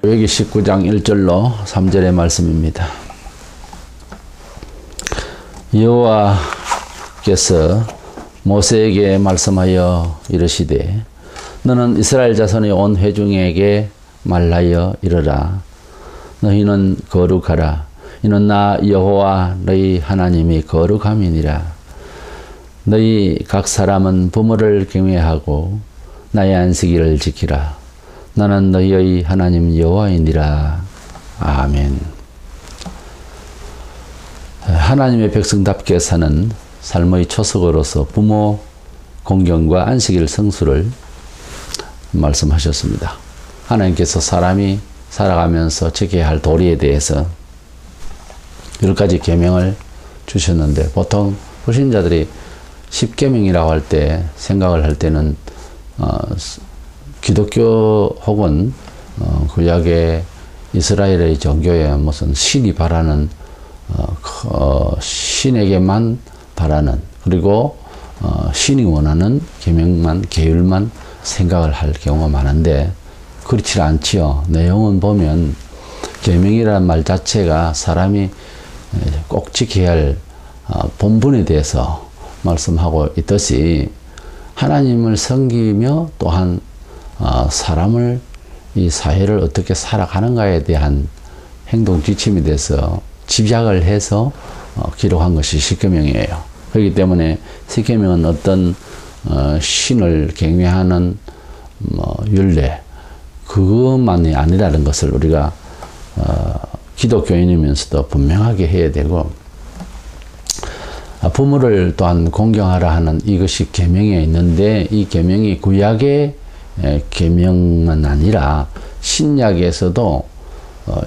여기 19장 1절로 3절의 말씀입니다. 여호와께서 모세에게 말씀하여 이르시되 너는 이스라엘 자손의 온 회중에게 말하여 이르라. 너희는 거룩하라. 이는 나 여호와 너희 하나님이 거룩함이니라. 너희 각 사람은 부모를 경외하고 나의 안식일을 지키라. 나는 너희의 하나님 여호와이니라. 아멘. 하나님의 백성답게 사는 삶의 초석으로서 부모 공경과 안식일 성수를 말씀하셨습니다. 하나님께서 사람이 살아가면서 지켜야 할 도리에 대해서 10가지 계명을 주셨는데, 보통 불신자들이 10계명이라고 할 때 생각을 할 때는 기독교 혹은 구약의 이스라엘의 종교에 무슨 신이 바라는 신에게만 바라는, 그리고 신이 원하는 계명만, 계율만 생각을 할 경우가 많은데 그렇지 않지요. 내용은 보면 계명이라는 말 자체가 사람이 꼭 지켜야 할 본분에 대해서 말씀하고 있듯이, 하나님을 섬기며 또한 사람을, 이 사회를 어떻게 살아가는가에 대한 행동 지침에 대해서 집약을 해서 기록한 것이 십계명이에요. 그렇기 때문에 십계명은 어떤 신을 경외하는 율례, 그것만이 아니라는 것을 우리가 기독교인이면서도 분명하게 해야 되고, 부모를 또한 공경하라 하는 이것이 계명에 있는데, 이 계명이 구약의 계명은 아니라 신약에서도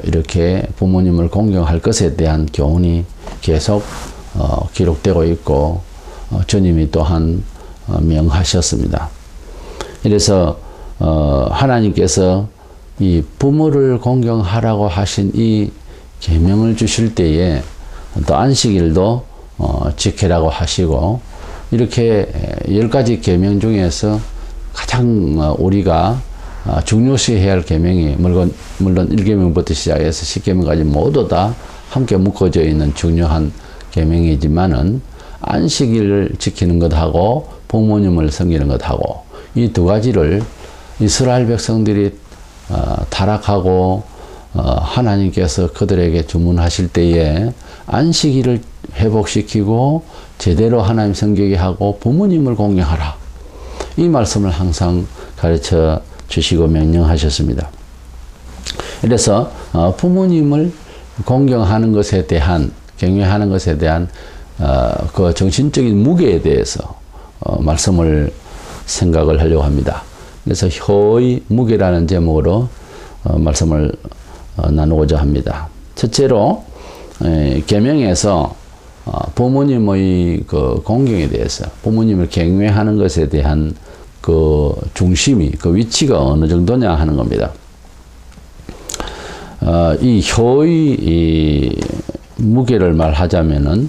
이렇게 부모님을 공경할 것에 대한 교훈이 계속 기록되고 있고, 주님이 또한 명하셨습니다. 그래서 하나님께서 이 부모를 공경하라고 하신 이 계명을 주실 때에 또 안식일도 지키라고 하시고, 이렇게 10가지 계명 중에서 가장 우리가 중요시해야 할 계명이, 물론 1계명부터 시작해서 10계명까지 모두 다 함께 묶어져 있는 중요한 계명이지만은, 안식일을 지키는 것하고 부모님을 섬기는 것하고 이 두 가지를 이스라엘 백성들이 타락하고 하나님께서 그들에게 주문하실 때에 안식일을 회복시키고 제대로 하나님 섬기게 하고 부모님을 공경하라, 이 말씀을 항상 가르쳐 주시고 명령하셨습니다. 그래서 부모님을 공경하는 것에 대한, 경외하는 것에 대한 그 정신적인 무게에 대해서 말씀을 생각을 하려고 합니다. 그래서 효의 무게라는 제목으로 말씀을 나누고자 합니다. 첫째로 계명에서 부모님의 그 공경에 대해서, 부모님을 경외하는 것에 대한 그 중심이, 그 위치가 어느 정도냐 하는 겁니다. 이 효의 이 무게를 말하자면은,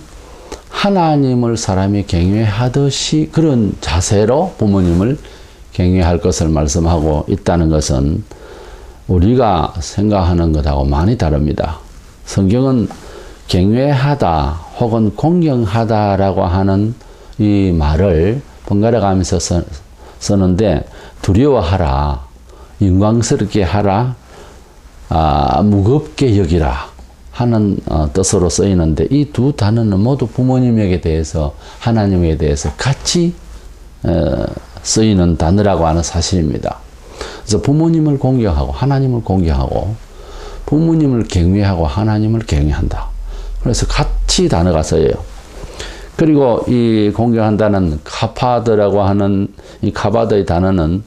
하나님을 사람이 경외하듯이 그런 자세로 부모님을 경외할 것을 말씀하고 있다는 것은 우리가 생각하는 것하고 많이 다릅니다. 성경은 경외하다 혹은 공경하다라고 하는 이 말을 번갈아 가면서 쓰는데, 두려워하라, 영광스럽게 하라, 무겁게 여기라 하는 뜻으로 쓰이는데, 이 두 단어는 모두 부모님에게 대해서, 하나님에 대해서 같이 쓰이는 단어라고 하는 사실입니다. 그래서 부모님을 공경하고 하나님을 공경하고, 부모님을 경외하고 하나님을 경외한다. 그래서 같이 단어가 쓰여요. 그리고 이 공경한다는 카파드라고 하는 이 카바드의 단어는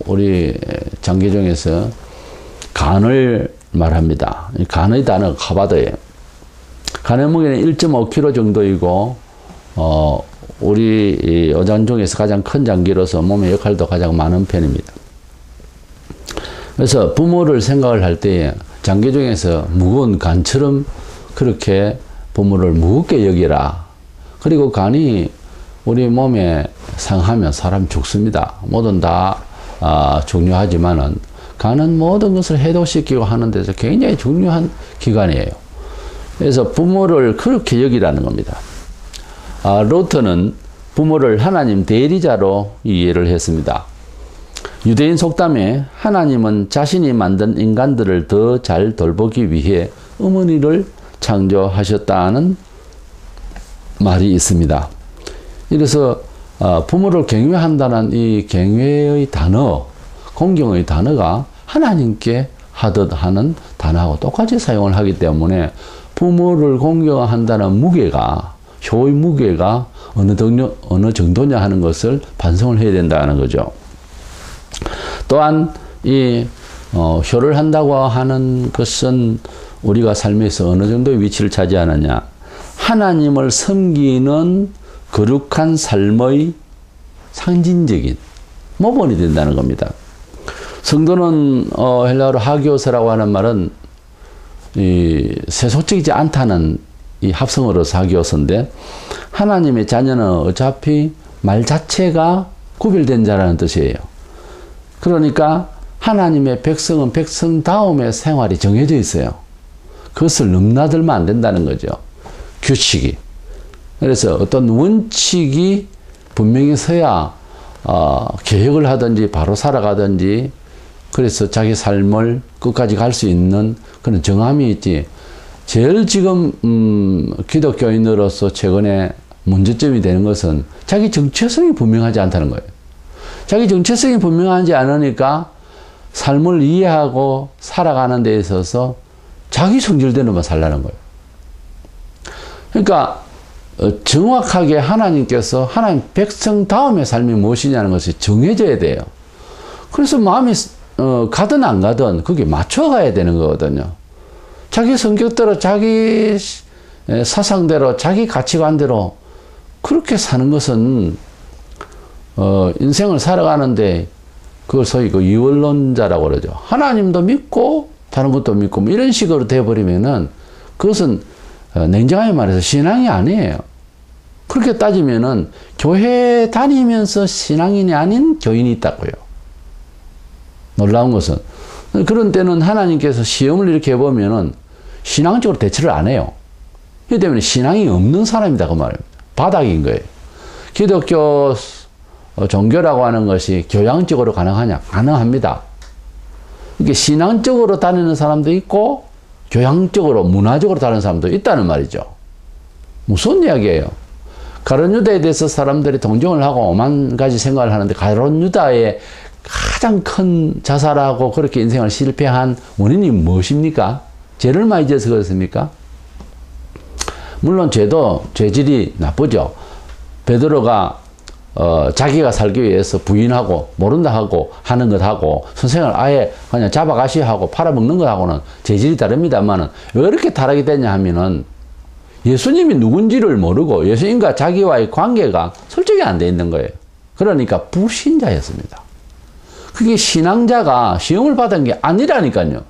우리 장기 중에서 간을 말합니다. 이 간의 단어가 카바드예요. 간의 무게는 1.5kg 정도이고, 우리 어장 중에서 가장 큰 장기로서 몸의 역할도 가장 많은 편입니다. 그래서 부모를 생각을 할 때에 장기 중에서 무거운 간처럼 그렇게 부모를 무겁게 여기라. 그리고 간이 우리 몸에 상하면 사람 죽습니다. 뭐든 다 중요하지만은 가는 모든 것을 해독시키고 하는 데서 굉장히 중요한 기관이에요. 그래서 부모를 그렇게 여기라는 겁니다. 로트는 부모를 하나님 대리자로 이해를 했습니다. 유대인 속담에 하나님은 자신이 만든 인간들을 더 잘 돌보기 위해 어머니를 창조하셨다는 말이 있습니다. 그래서 부모를 경외한다는 이 경외의 단어, 공경의 단어가 하나님께 하듯 하는 단어하고 똑같이 사용을 하기 때문에 부모를 공경한다는 무게가, 효의 무게가 어느 정도냐 하는 것을 반성을 해야 된다는 거죠. 또한 이 효를 한다고 하는 것은 우리가 삶에서 어느 정도의 위치를 차지하느냐, 하나님을 섬기는 거룩한 삶의 상징적인 모범이 된다는 겁니다. 성도는 헬라어로 하기오스라고 하는 말은 이 세속적이지 않다는 이 합성어로서 하기오스인데, 하나님의 자녀는 어차피 말 자체가 구별된 자라는 뜻이에요. 그러니까 하나님의 백성은 백성다움의 생활이 정해져 있어요. 그것을 넘나들면 안 된다는 거죠. 규칙이. 그래서 어떤 원칙이 분명히 서야 개혁을 하든지 바로 살아가든지, 그래서 자기 삶을 끝까지 갈 수 있는 그런 정함이 있지. 제일 지금 기독교인으로서 최근에 문제점이 되는 것은 자기 정체성이 분명하지 않다는 거예요. 자기 정체성이 분명하지 않으니까 삶을 이해하고 살아가는 데 있어서 자기 성질대로만 살라는 거예요. 그러니까 정확하게 하나님께서 하나님 백성다움의 삶이 무엇이냐는 것이 정해져야 돼요. 그래서 마음이 가든 안 가든 그게 맞춰가야 되는 거거든요. 자기 성격대로, 자기 사상대로, 자기 가치관대로 그렇게 사는 것은 인생을 살아가는데 그걸 소위 그 이원론자라고 그러죠. 하나님도 믿고 다른 것도 믿고 뭐 이런 식으로 돼버리면은 그것은 냉정하게 말해서 신앙이 아니에요. 그렇게 따지면은 교회 다니면서 신앙인이 아닌 교인이 있다고요. 놀라운 것은 그런 때는 하나님께서 시험을 이렇게 해보면은 신앙적으로 대처를 안 해요. 그렇기 때문에 신앙이 없는 사람이다 그 말입니다. 바닥인 거예요. 기독교 종교라고 하는 것이 교양적으로 가능하냐? 가능합니다. 이게 신앙적으로 다니는 사람도 있고 교양적으로, 문화적으로 다니는 사람도 있다는 말이죠. 무슨 이야기예요? 가룟 유다에 대해서 사람들이 동정을 하고 오만 가지 생각을 하는데, 가룟 유다의 가장 큰 자살하고 그렇게 인생을 실패한 원인이 무엇입니까? 죄를 많이 지어서 그렇습니까? 물론 죄도 죄질이 나쁘죠. 베드로가 자기가 살기 위해서 부인하고 모른다 하고 하는 것하고 선생을 아예 그냥 잡아가시하고 팔아먹는 것하고는 재질이 다릅니다만은 왜 이렇게 타락이 되냐 하면은 예수님이 누군지를 모르고 예수님과 자기와의 관계가 설정이 안 돼 있는 거예요. 그러니까 불신자였습니다. 그게 신앙자가 시험을 받은 게 아니라니까요.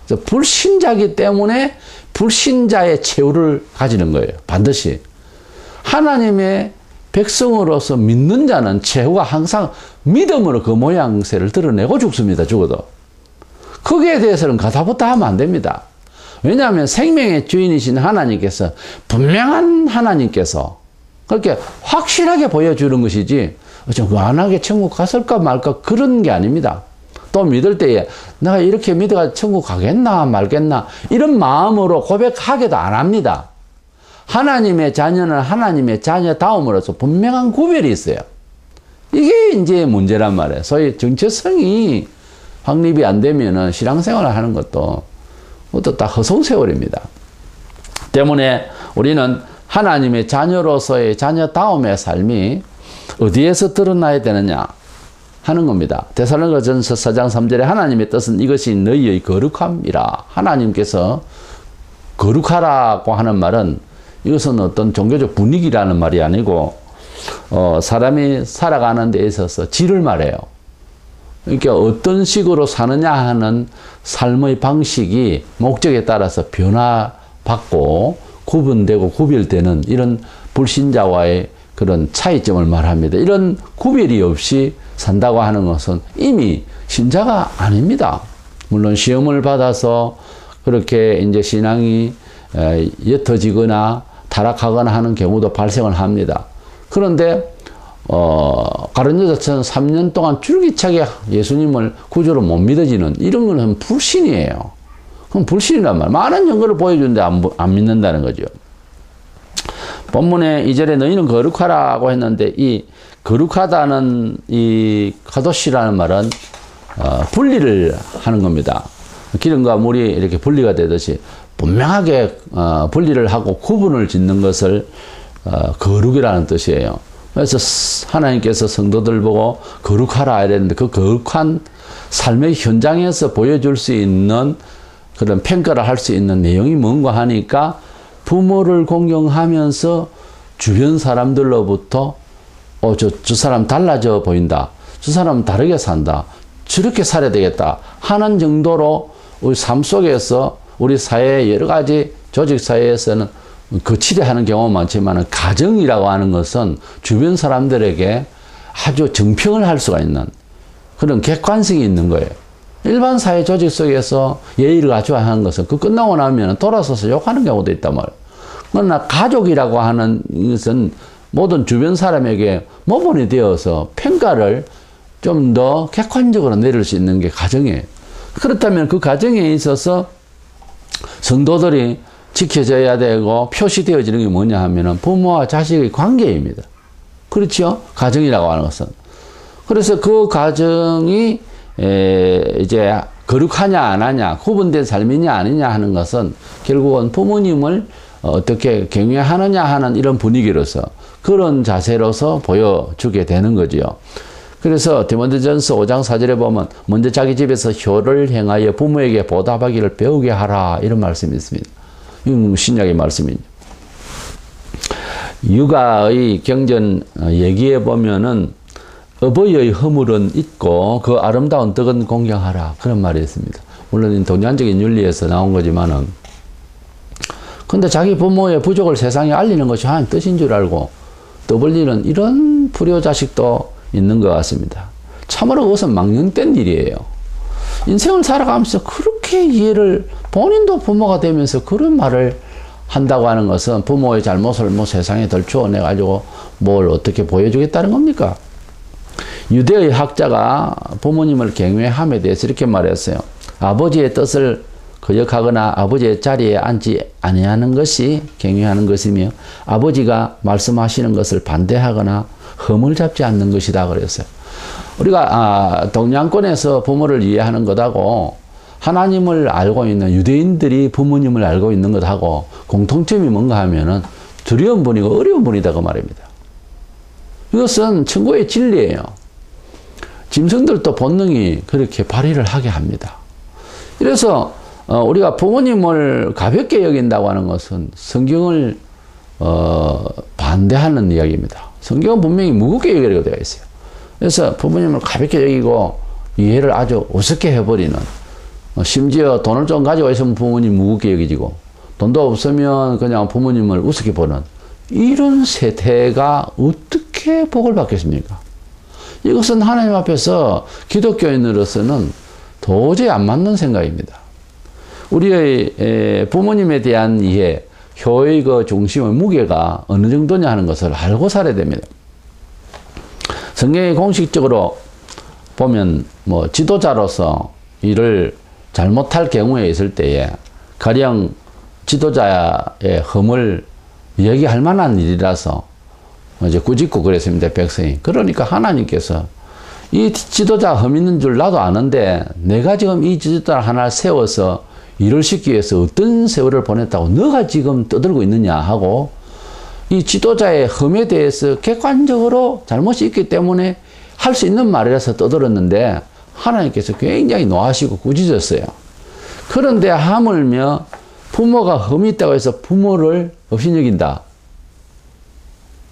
그래서 불신자이기 때문에 불신자의 최후를 가지는 거예요. 반드시. 하나님의 백성으로서 믿는 자는 최후가 항상 믿음으로 그 모양새를 드러내고 죽습니다. 죽어도. 거기에 대해서는 가다부터 하면 안 됩니다. 왜냐하면 생명의 주인이신 하나님께서, 분명한 하나님께서 그렇게 확실하게 보여주는 것이지 좀 안하게 천국 갔을까 말까 그런 게 아닙니다. 또 믿을 때에 내가 이렇게 믿어가 천국 가겠나 말겠나 이런 마음으로 고백하기도 안 합니다. 하나님의 자녀는 하나님의 자녀다움으로서 분명한 구별이 있어요. 이게 이제 문제란 말이에요. 소위 정체성이 확립이 안 되면은 신앙생활을 하는 것도 다 허송세월입니다. 때문에 우리는 하나님의 자녀로서의 자녀다움의 삶이 어디에서 드러나야 되느냐 하는 겁니다. 데살로니가전서 4장 3절에 하나님의 뜻은 이것이 너희의 거룩함이라. 하나님께서 거룩하라고 하는 말은 이것은 어떤 종교적 분위기라는 말이 아니고 사람이 살아가는 데 있어서 질을 말해요. 그러니까 어떤 식으로 사느냐 하는 삶의 방식이 목적에 따라서 변화받고 구분되고 구별되는 이런 불신자와의 그런 차이점을 말합니다. 이런 구별이 없이 산다고 하는 것은 이미 신자가 아닙니다. 물론 시험을 받아서 그렇게 이제 신앙이 옅어지거나 타락하거나 하는 경우도 발생을 합니다. 그런데 가룟 여자처럼 3년 동안 줄기차게 예수님을 구주로 못 믿어지는 이런 거는 불신이에요. 그럼 불신이란 말이에요. 많은 증거를 보여주는데 안 믿는다는 거죠. 본문에 2절에 너희는 거룩하라고 했는데 이 거룩하다는 이 카도시라는 말은 분리를 하는 겁니다. 기름과 물이 이렇게 분리가 되듯이 분명하게 분리를 하고 구분을 짓는 것을 거룩이라는 뜻이에요. 그래서 하나님께서 성도들 보고 거룩하라 이랬는데 그 거룩한 삶의 현장에서 보여줄 수 있는 그런 평가를 할 수 있는 내용이 뭔가 하니까 부모를 공경하면서 주변 사람들로부터 저 사람 달라져 보인다. 저 사람 다르게 산다. 저렇게 살아야 되겠다 하는 정도로 우리 삶 속에서 우리 사회 여러 가지 조직 사회에서는 거치대하는 경우가 많지만 가정이라고 하는 것은 주변 사람들에게 아주 정평을 할 수가 있는 그런 객관성이 있는 거예요. 일반 사회 조직 속에서 예의를 갖춰야 하는 것은 그 끝나고 나면 돌아서서 욕하는 경우도 있단 말이에요. 그러나 가족이라고 하는 것은 모든 주변 사람에게 모범이 되어서 평가를 좀 더 객관적으로 내릴 수 있는 게 가정이에요. 그렇다면 그 가정에 있어서 성도들이 지켜져야 되고 표시되어지는 게 뭐냐 하면은 부모와 자식의 관계입니다. 그렇죠? 가정이라고 하는 것은. 그래서 그 가정이 이제 거룩하냐 안 하냐 구분된 삶이냐 아니냐 하는 것은 결국은 부모님을 어떻게 경외하느냐 하는 이런 분위기로서 그런 자세로서 보여주게 되는 거죠. 그래서 디모데전서 5장 4절에 보면 먼저 자기 집에서 효를 행하여 부모에게 보답하기를 배우게 하라 이런 말씀이 있습니다. 이건 신약의 말씀이죠. 육아의 경전 얘기해 보면은 어버이의 허물은 있고 그 아름다운 떡은 공경하라 그런 말이 있습니다. 물론 동양적인 윤리에서 나온 거지만은 근데 자기 부모의 부족을 세상에 알리는 것이 하나님 뜻인 줄 알고 떠벌리는 이런 불효자식도 있는 것 같습니다. 참으로 그것은 망령된 일이에요. 인생을 살아가면서 그렇게 이해를 본인도 부모가 되면서 그런 말을 한다고 하는 것은 부모의 잘못을 뭐 세상에 덜추어내 가지고 뭘 어떻게 보여주겠다는 겁니까? 유대의 학자가 부모님을 경외함에 대해서 이렇게 말했어요. 아버지의 뜻을 거역하거나 아버지의 자리에 앉지 아니하는 것이 경외하는 것이며 아버지가 말씀하시는 것을 반대하거나 흠을 잡지 않는 것이다 그랬어요. 우리가 동양권에서 부모를 이해하는 것하고 하나님을 알고 있는 유대인들이 부모님을 알고 있는 것하고 공통점이 뭔가 하면은 두려운 분이고 어려운 분이다 그 말입니다. 이것은 천국의 진리예요. 짐승들도 본능이 그렇게 발휘를 하게 합니다. 그래서 우리가 부모님을 가볍게 여긴다고 하는 것은 성경을 반대하는 이야기입니다. 성경은 분명히 무겁게 여기라고 되어 있어요. 그래서 부모님을 가볍게 여기고 이해를 아주 우습게 해버리는 심지어 돈을 좀 가지고 있으면 부모님 무겁게 여기지고 돈도 없으면 그냥 부모님을 우습게 보는 이런 세태가 어떻게 복을 받겠습니까? 이것은 하나님 앞에서 기독교인으로서는 도저히 안 맞는 생각입니다. 우리의 부모님에 대한 이해, 효의 그 중심의 무게가 어느 정도냐 하는 것을 알고 살아야 됩니다. 성경에 공식적으로 보면 뭐 지도자로서 일을 잘못할 경우에 있을 때에 가령 지도자의 흠을 얘기할 만한 일이라서 이제 꾸짖고 그랬습니다. 백성이. 그러니까 하나님께서 이 지도자 흠 있는 줄 나도 아는데 내가 지금 이 지도자 하나를 세워서 일을 시키기 위해서 어떤 세월을 보냈다고 너가 지금 떠들고 있느냐 하고 이 지도자의 흠에 대해서 객관적으로 잘못이 있기 때문에 할 수 있는 말이라서 떠들었는데 하나님께서 굉장히 노하시고 꾸짖었어요. 그런데 하물며 부모가 흠이 있다고 해서 부모를 업신여긴다.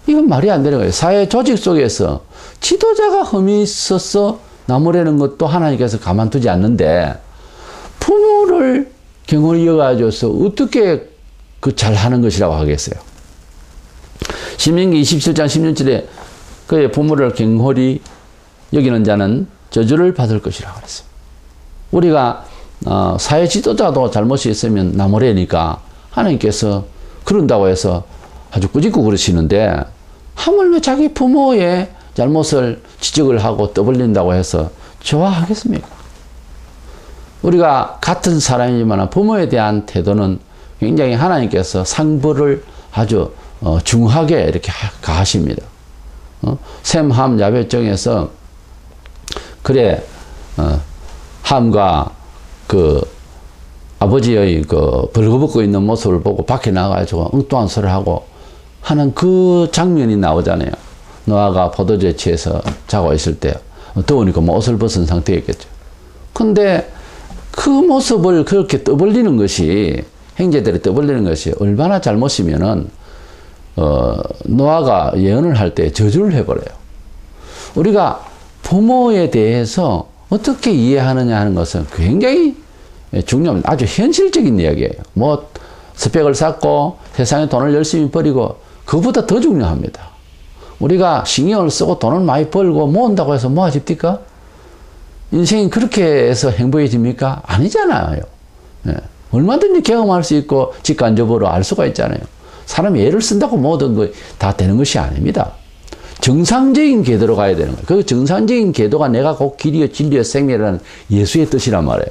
이건 말이 안 되는 거예요. 사회 조직 속에서 지도자가 흠이 있어서 나무라는 것도 하나님께서 가만두지 않는데 부모를 경홀히 여가줘서 어떻게 그 잘하는 것이라고 하겠어요. 신명기 27장 16절에 그의 부모를 경홀히 여기는 자는 저주를 받을 것이라고 그랬어요. 우리가 사회 지도자도 잘못이 있으면 나무래니까 하나님께서 그런다고 해서 아주 꾸짖고 그러시는데 하물며 자기 부모의 잘못을 지적을 하고 떠벌린다고 해서 좋아하겠습니까? 우리가 같은 사람이지만 부모에 대한 태도는 굉장히 하나님께서 상부를 아주 중하게 이렇게 가하십니다. 셈, 함, 야벳정에서 그래 함과 그 아버지의 그 벌거벗고 있는 모습을 보고 밖에 나가가지고 엉뚱한 소리를 하고 하는 그 장면이 나오잖아요. 노아가 포도주에 취해서 자고 있을 때 더우니까 뭐 옷을 벗은 상태였겠죠. 근데 그 모습을 그렇게 떠벌리는 것이 형제들이 떠벌리는 것이 얼마나 잘못이면은 노아가 예언을 할 때 저주를 해버려요. 우리가 부모에 대해서 어떻게 이해하느냐 하는 것은 굉장히 중요합니다. 아주 현실적인 이야기예요. 뭐 스펙을 쌓고 세상에 돈을 열심히 벌이고 그보다 더 중요합니다. 우리가 신경을 쓰고 돈을 많이 벌고 모은다고 해서 모아집니까? 인생이 그렇게 해서 행복해집니까? 아니잖아요. 예. 얼마든지 경험할 수 있고 직간접으로 알 수가 있잖아요. 사람이 애를 쓴다고 모든 거 다 되는 것이 아닙니다. 정상적인 궤도로 가야 되는 거예요. 그 정상적인 궤도가 내가 곧 길이요 진리요 생명이라는 예수의 뜻이란 말이에요.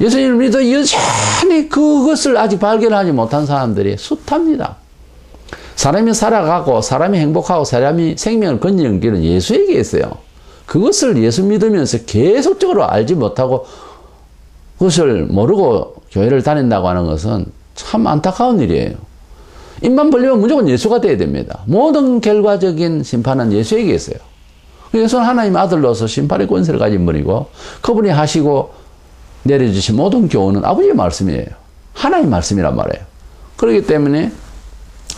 예수님을 믿어 여전히 그것을 아직 발견하지 못한 사람들이 숱합니다. 사람이 살아가고 사람이 행복하고 사람이 생명을 건지는 길은 예수에게 있어요. 그것을 예수 믿으면서 계속적으로 알지 못하고 그것을 모르고 교회를 다닌다고 하는 것은 참 안타까운 일이에요. 입만 벌리면 무조건 예수가 돼야 됩니다. 모든 결과적인 심판은 예수에게 있어요. 예수는 하나님 아들로서 심판의 권세를 가진 분이고 그분이 하시고 내려주신 모든 교훈은 아버지의 말씀이에요. 하나님 말씀이란 말이에요. 그렇기 때문에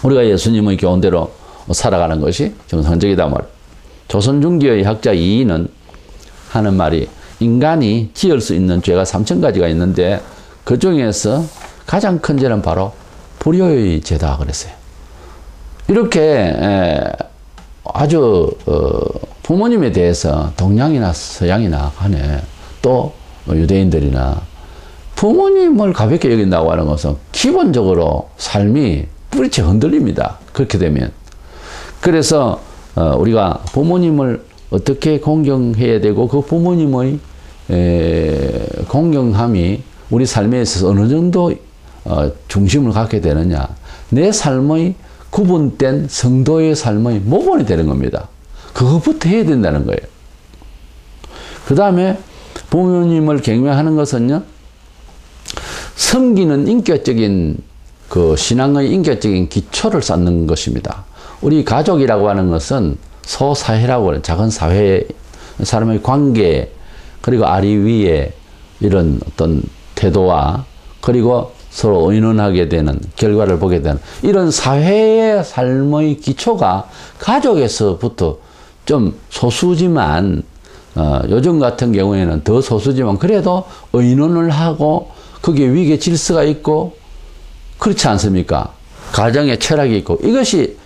우리가 예수님의 교훈대로 살아가는 것이 정상적이다 말이에요. 조선 중기의 학자 이인은 하는 말이 인간이 지을 수 있는 죄가 3000가지가 있는데 그 중에서 가장 큰 죄는 바로 불효의 죄다 그랬어요. 이렇게 아주 부모님에 대해서 동양이나 서양이나 간에 또 유대인들이나 부모님을 가볍게 여긴다고 하는 것은 기본적으로 삶이 뿌리째 흔들립니다. 그렇게 되면. 그래서 우리가 부모님을 어떻게 공경해야 되고 그 부모님의 공경함이 우리 삶에 있어서 어느 정도 중심을 갖게 되느냐. 내 삶의 구분된 성도의 삶의 모본이 되는 겁니다. 그것부터 해야 된다는 거예요. 그 다음에 부모님을 경외하는 것은요, 섬기는 인격적인 그 신앙의 인격적인 기초를 쌓는 것입니다. 우리 가족이라고 하는 것은 소사회라고 하는 작은 사회의 사람의 관계, 그리고 아리 위에 이런 어떤 태도와 그리고 서로 의논하게 되는 결과를 보게 되는 이런 사회의 삶의 기초가 가족에서부터 좀 소수지만 요즘 같은 경우에는 더 소수지만 그래도 의논을 하고 거기에 위계 질서가 있고 그렇지 않습니까? 가정의 철학이 있고 이것이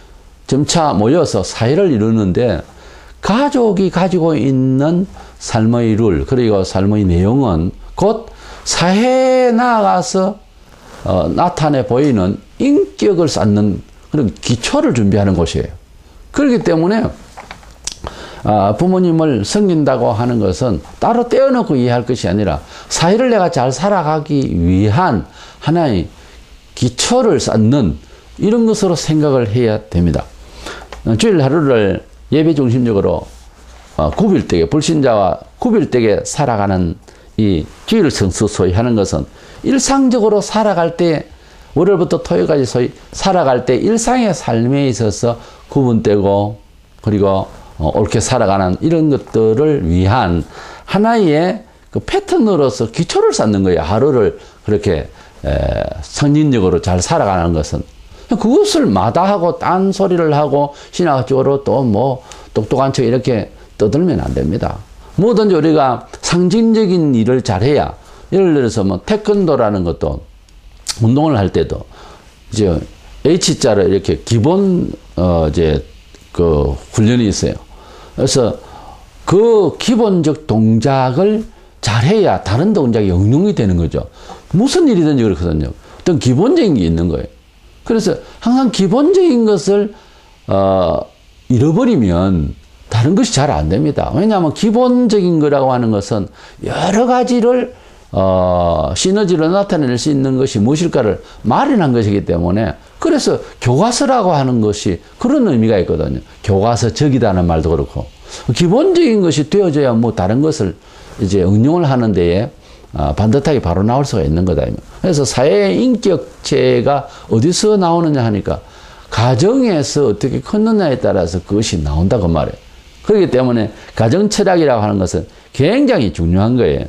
점차 모여서 사회를 이루는데 가족이 가지고 있는 삶의 룰 그리고 삶의 내용은 곧 사회에 나아가서 나타내 보이는 인격을 쌓는 그런 기초를 준비하는 곳이에요. 그렇기 때문에 부모님을 섬긴다고 하는 것은 따로 떼어놓고 이해할 것이 아니라 사회를 내가 잘 살아가기 위한 하나의 기초를 쌓는 이런 것으로 생각을 해야 됩니다. 주일 하루를 예배 중심적으로 구빌되게 불신자와 구빌되게 살아가는 이 주일 성수 소위 하는 것은 일상적으로 살아갈 때 월요일부터 토요일까지 소위 살아갈 때 일상의 삶에 있어서 구분되고 그리고 옳게 살아가는 이런 것들을 위한 하나의 그 패턴으로서 기초를 쌓는 거예요. 하루를 그렇게 성진적으로 잘 살아가는 것은 그것을 마다하고 딴소리를 하고 신학적으로 또 뭐 똑똑한 척 이렇게 떠들면 안 됩니다. 뭐든지 우리가 상징적인 일을 잘해야 예를 들어서 뭐 태권도라는 것도 운동을 할 때도 이제 H자로 이렇게 기본 이제 그 훈련이 있어요. 그래서 그 기본적 동작을 잘해야 다른 동작이 응용이 되는 거죠. 무슨 일이든지 그렇거든요. 어떤 기본적인 게 있는 거예요. 그래서 항상 기본적인 것을 잃어버리면 다른 것이 잘 안 됩니다. 왜냐하면 기본적인 거라고 하는 것은 여러 가지를 시너지로 나타낼 수 있는 것이 무엇일까를 마련한 것이기 때문에, 그래서 교과서라고 하는 것이 그런 의미가 있거든요. 교과서적이다는 말도 그렇고, 기본적인 것이 되어져야 뭐 다른 것을 이제 응용을 하는 데에 반듯하게 바로 나올 수가 있는 거다. 그래서 사회의 인격체가 어디서 나오느냐 하니까 가정에서 어떻게 컸느냐에 따라서 그것이 나온다고 말해요. 그렇기 때문에 가정 철학이라고 하는 것은 굉장히 중요한 거예요.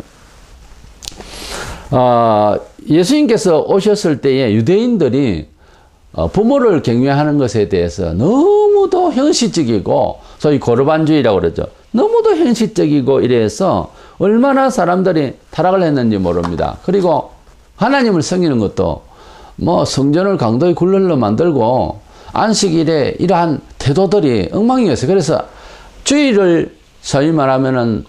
예수님께서 오셨을 때에 유대인들이 부모를 경외하는 것에 대해서 너무도 현실적이고, 소위 고르반주의라고 그러죠. 너무도 현실적이고 이래서 얼마나 사람들이 타락을 했는지 모릅니다. 그리고 하나님을 섬기는 것도 뭐 성전을 강도의 굴ler로 만들고 안식일에 이러한 태도들이 엉망이었어요. 그래서 주일을 소위 말하면은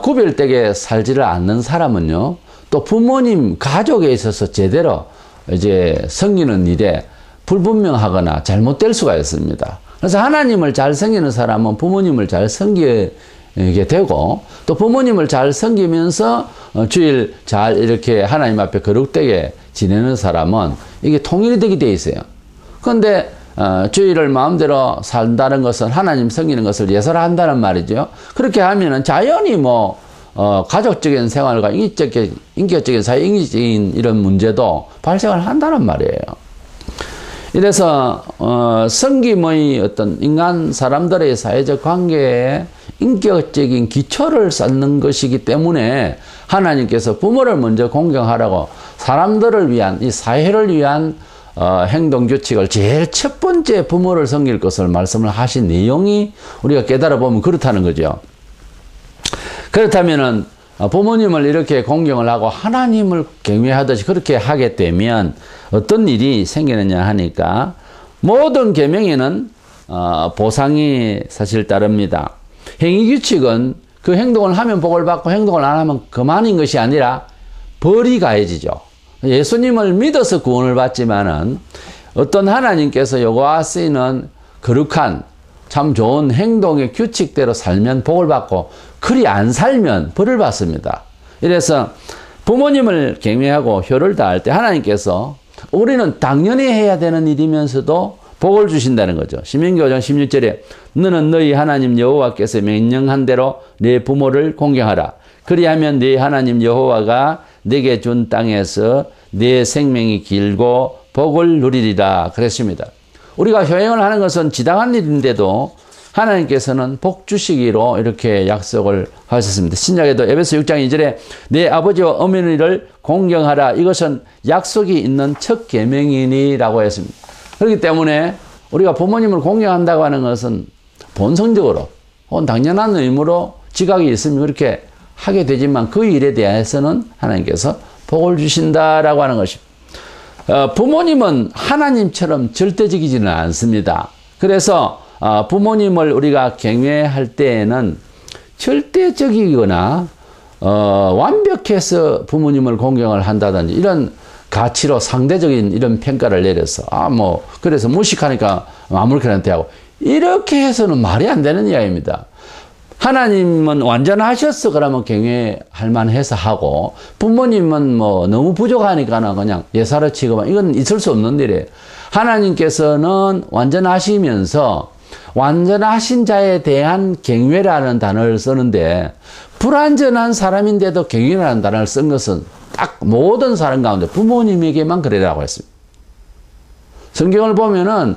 구별되게 살지를 않는 사람은요, 또 부모님 가족에 있어서 제대로 이제 섬기는 일에 불분명하거나 잘못될 수가 있습니다. 그래서 하나님을 잘 섬기는 사람은 부모님을 잘 섬기게 되고, 또 부모님을 잘 섬기면서 주일 잘 이렇게 하나님 앞에 거룩되게 지내는 사람은 이게 통일이 되게 돼 있어요. 그런데 주일을 마음대로 산다는 것은 하나님 섬기는 것을 예설한다는 말이죠. 그렇게 하면은 자연히 뭐 가족적인 생활과 인격적인 사회 인격적인 이런 문제도 발생을 한다는 말이에요. 이래서 섬김의 어떤 인간 사람들의 사회적 관계에 인격적인 기초를 쌓는 것이기 때문에 하나님께서 부모를 먼저 공경하라고 사람들을 위한, 이 사회를 위한 행동 규칙을 제일 첫 번째 부모를 섬길 것을 말씀을 하신 내용이 우리가 깨달아 보면 그렇다는 거죠. 그렇다면은 부모님을 이렇게 공경을 하고 하나님을 경외하듯이 그렇게 하게 되면 어떤 일이 생기느냐 하니까, 모든 계명에는 보상이 사실 따릅니다. 행위 규칙은 그 행동을 하면 복을 받고 행동을 안 하면 그만인 것이 아니라 벌이 가해지죠. 예수님을 믿어서 구원을 받지만은 어떤 하나님께서 요구하시는 거룩한 참 좋은 행동의 규칙대로 살면 복을 받고, 그리 안 살면 벌을 받습니다. 이래서 부모님을 경외하고 효를 다할 때 하나님께서 우리는 당연히 해야 되는 일이면서도 복을 주신다는 거죠. 신명기 5장 16절에 너는 너희 하나님 여호와께서 명령한 대로 네 부모를 공경하라. 그리하면 네 하나님 여호와가 네게 준 땅에서 네 생명이 길고 복을 누리리라 그랬습니다. 우리가 효행을 하는 것은 지당한 일인데도 하나님께서는 복 주시기로 이렇게 약속을 하셨습니다. 신약에도 에베소 6장 2절에 내 아버지와 어머니를 공경하라. 이것은 약속이 있는 첫 계명이니라고 했습니다. 그렇기 때문에 우리가 부모님을 공경한다고 하는 것은 본성적으로 혹은 당연한 의무로 지각이 있으면 그렇게 하게 되지만, 그 일에 대해서는 하나님께서 복을 주신다라고 하는 것입니다. 부모님은 하나님처럼 절대적이지는 않습니다. 그래서 부모님을 우리가 경외할 때에는 절대적이거나 완벽해서 부모님을 공경을 한다든지 이런 가치로 상대적인 이런 평가를 내려서 그래서 무식하니까 아무렇게나 대하고 이렇게 해서는 말이 안 되는 이야기입니다. 하나님은 완전하셨어 그러면 경외할 만해서 하고, 부모님은 뭐 너무 부족하니까 그냥 예사로 치고, 이건 있을 수 없는 일이에요. 하나님께서는 완전하시면서 완전하신 자에 대한 경외라는 단어를 쓰는데, 불완전한 사람인데도 경외라는 단어를 쓴 것은 딱 모든 사람 가운데 부모님에게만 그래라고 했습니다. 성경을 보면은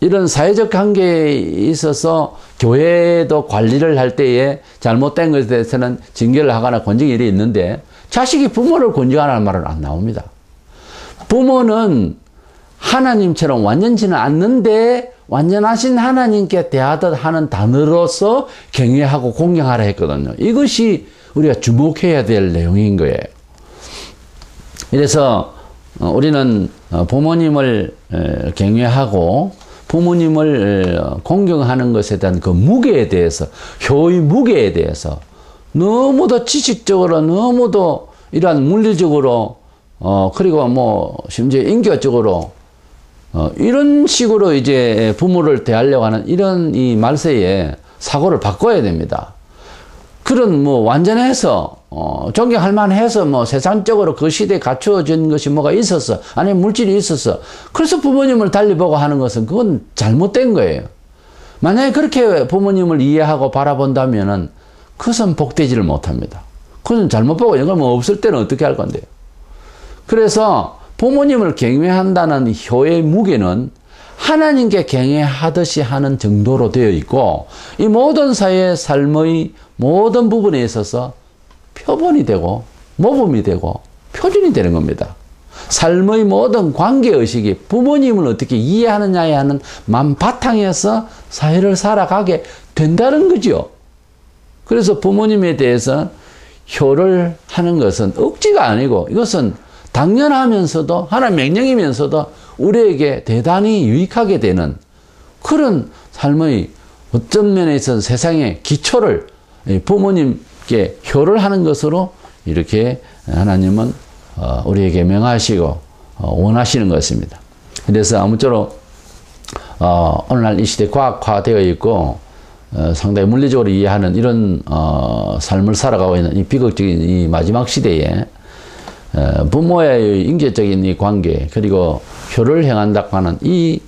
이런 사회적 관계에 있어서 교회도 관리를 할 때에 잘못된 것에 대해서는 징계를 하거나 권징일이 있는데, 자식이 부모를 권징하라는 말은 안 나옵니다. 부모는 하나님처럼 완전치는 않는데 완전하신 하나님께 대하듯 하는 단어로서 경외하고 공경하라 했거든요. 이것이 우리가 주목해야 될 내용인 거예요. 그래서 우리는 부모님을 경외하고 부모님을 공경하는 것에 대한 그 무게에 대해서, 효의 무게에 대해서 너무도 지식적으로, 너무도 이러한 물리적으로, 그리고 뭐 심지어 인격적으로 이런 식으로 이제 부모를 대하려고 하는 이런 이 말세에 사고를 바꿔야 됩니다. 그런 뭐 완전해서 존경할 만해서 뭐 세상적으로 그 시대에 갖추어진 것이 뭐가 있었어, 아니면 물질이 있었어, 그래서 부모님을 달리 보고 하는 것은 그건 잘못된 거예요. 만약에 그렇게 부모님을 이해하고 바라본다면은 그것은 복되지를 못합니다. 그것은 잘못 보고 이건 뭐 없을 때는 어떻게 할 건데요. 그래서 부모님을 경외한다는 효의 무게는 하나님께 경외하듯이 하는 정도로 되어 있고, 이 모든 사회의 삶의 모든 부분에 있어서 표본이 되고 모범이 되고 표준이 되는 겁니다. 삶의 모든 관계의식이 부모님을 어떻게 이해하느냐에 하는 만바탕에서 사회를 살아가게 된다는 거죠. 그래서 부모님에 대해서 효를 하는 것은 억지가 아니고 이것은 당연하면서도 하나님 명령이면서도 우리에게 대단히 유익하게 되는 그런 삶의 어떤 면에 있어서 세상의 기초를 부모님께 효를 하는 것으로 이렇게 하나님은 우리에게 명하시고 원하시는 것입니다. 그래서 아무쪼록 오늘날 이 시대 과학화되어 있고 상당히 물리적으로 이해하는 이런 삶을 살아가고 있는 이 비극적인 이 마지막 시대에 부모의 인격적인 이 관계, 그리고 효를 행한다고 하는 이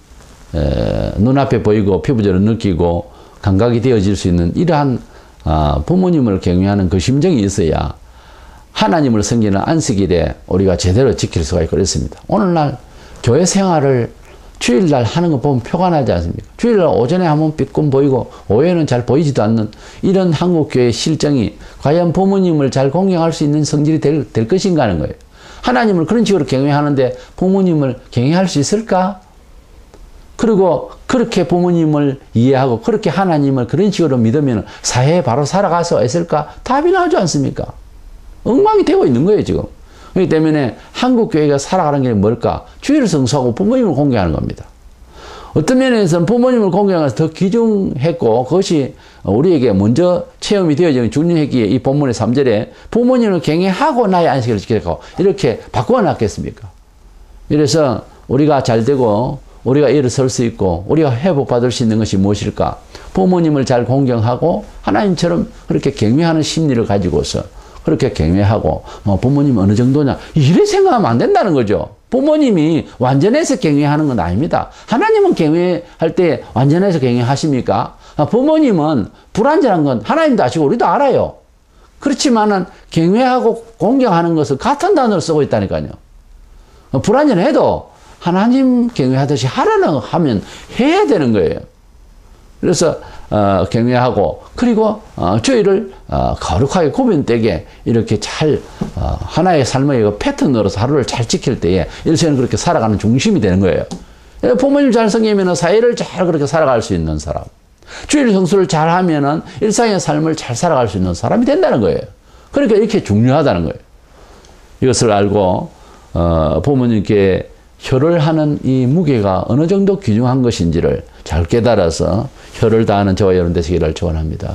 눈앞에 보이고 피부적으로 느끼고 감각이 되어질 수 있는 이러한 부모님을 경외하는 그 심정이 있어야 하나님을 섬기는 안식일에 우리가 제대로 지킬 수가 있고 그렇습니다. 오늘날 교회 생활을 주일날 하는 거 보면 표가 나지 않습니까? 주일날 오전에 한번 삐끔 보이고 오후에는 잘 보이지도 않는 이런 한국교회의 실정이 과연 부모님을 잘 공경할 수 있는 성질이 될 것인가 하는 거예요. 하나님을 그런 식으로 경외하는데 부모님을 경외할 수 있을까? 그리고 그렇게 부모님을 이해하고 그렇게 하나님을 그런 식으로 믿으면 사회에 바로 살아갈 수 있을까? 답이 나오지 않습니까? 엉망이 되고 있는 거예요, 지금. 그렇기 때문에 한국교회가 살아가는 게 뭘까? 주의를 성수하고 부모님을 공경하는 겁니다. 어떤 면에서는 부모님을 공경해서 더 귀중했고 그것이 우리에게 먼저 체험이 되어지는 중요했기에 이 본문의 3절에 부모님을 경외하고 나의 안식일을 지키라고 이렇게 바꿔놨겠습니까? 이래서 우리가 잘 되고 우리가 일어설 수 있고 우리가 회복받을 수 있는 것이 무엇일까? 부모님을 잘 공경하고 하나님처럼 그렇게 경외하는 심리를 가지고서 그렇게 경외하고 부모님 어느 정도냐 이래 생각하면 안 된다는 거죠. 부모님이 완전해서 경외하는 건 아닙니다. 하나님은 경외할 때 완전해서 경외하십니까? 부모님은 불완전한 건 하나님도 아시고 우리도 알아요. 그렇지만은 경외하고 공경하는 것을 같은 단어를 쓰고 있다니까요. 불완전해도 하나님 경외하듯이 하면 해야 되는 거예요. 그래서 경외하고 그리고 주일을 거룩하게 구분되게 이렇게 잘 하나의 삶의 그 패턴으로서 하루를 잘 지킬 때에 일생은 그렇게 살아가는 중심이 되는 거예요. 부모님 잘 섬기면 사회를 잘 그렇게 살아갈 수 있는 사람, 주일 성수를 잘 하면은 일상의 삶을 잘 살아갈 수 있는 사람이 된다는 거예요. 그러니까 이렇게 중요하다는 거예요. 이것을 알고 부모님께 효를 하는 이 무게가 어느 정도 귀중한 것인지를 잘 깨달아서 효를 다하는 저와 여러분 되시기를 축원합니다.